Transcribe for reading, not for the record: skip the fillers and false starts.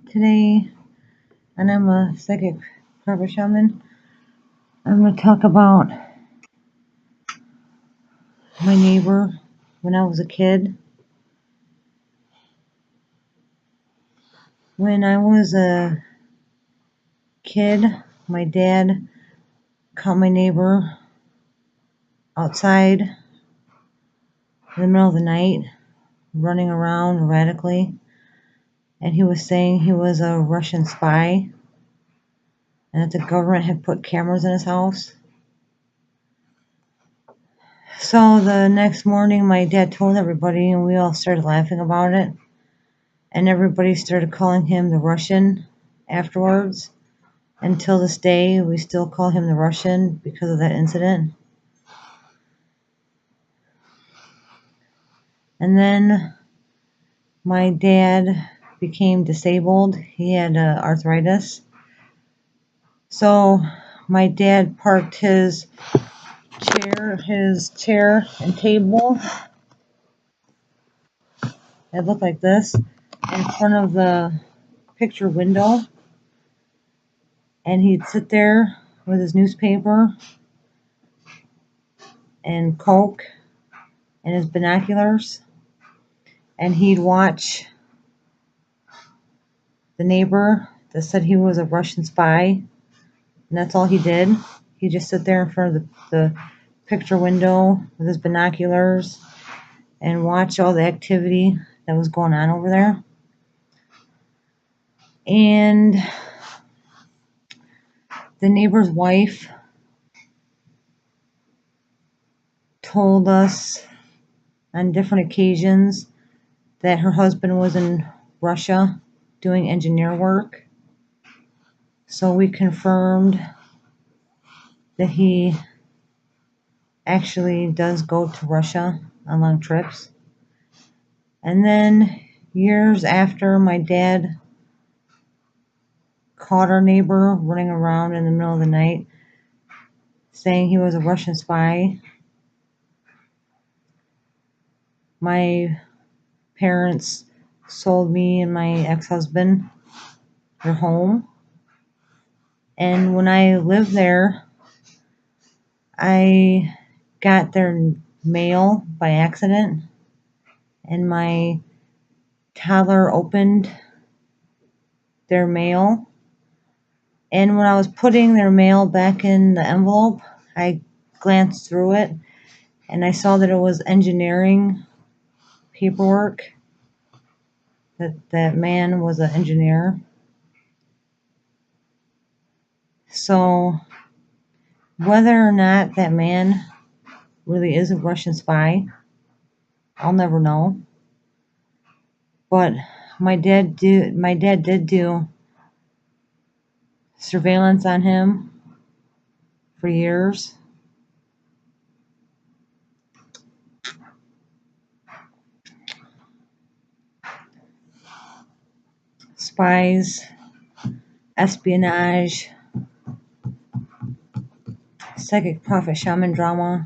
today, and I'm a psychic prophet shaman. I'm going to talk about my neighbor when I was a kid. When I was a kid, my dad caught my neighbor outside in the middle of the night, running around erratically, and he was saying he was a Russian spy and that the government had put cameras in his house. So the next morning, my dad told everybody, and we all started laughing about it. And everybody started calling him the Russian afterwards. Until this day, we still call him the Russian because of that incident. And then my dad became disabled. He had arthritis. So my dad parked his chair and table, it looked like this, in front of the picture window. And he'd sit there with his newspaper and Coke and his binoculars, and he'd watch the neighbor that said he was a Russian spy, and that's all he did. He'd just sit there in front of the picture window with his binoculars and watch all the activity that was going on over there. And the neighbor's wife told us on different occasions that her husband was in Russia doing engineer work. So we confirmed that he actually does go to Russia on long trips. And then years after, my dad caught our neighbor running around in the middle of the night saying he was a Russian spy. My parents sold me and my ex-husband their home. And when I lived there, I got their mail by accident, and my toddler opened their mail. And when I was putting their mail back in the envelope, I glanced through it and I saw that it was engineering paperwork, that man was an engineer. So whether or not that man really is a Russian spy, I'll never know. But my dad did do surveillance on him for years. Spies, espionage, psychic prophet shaman drama.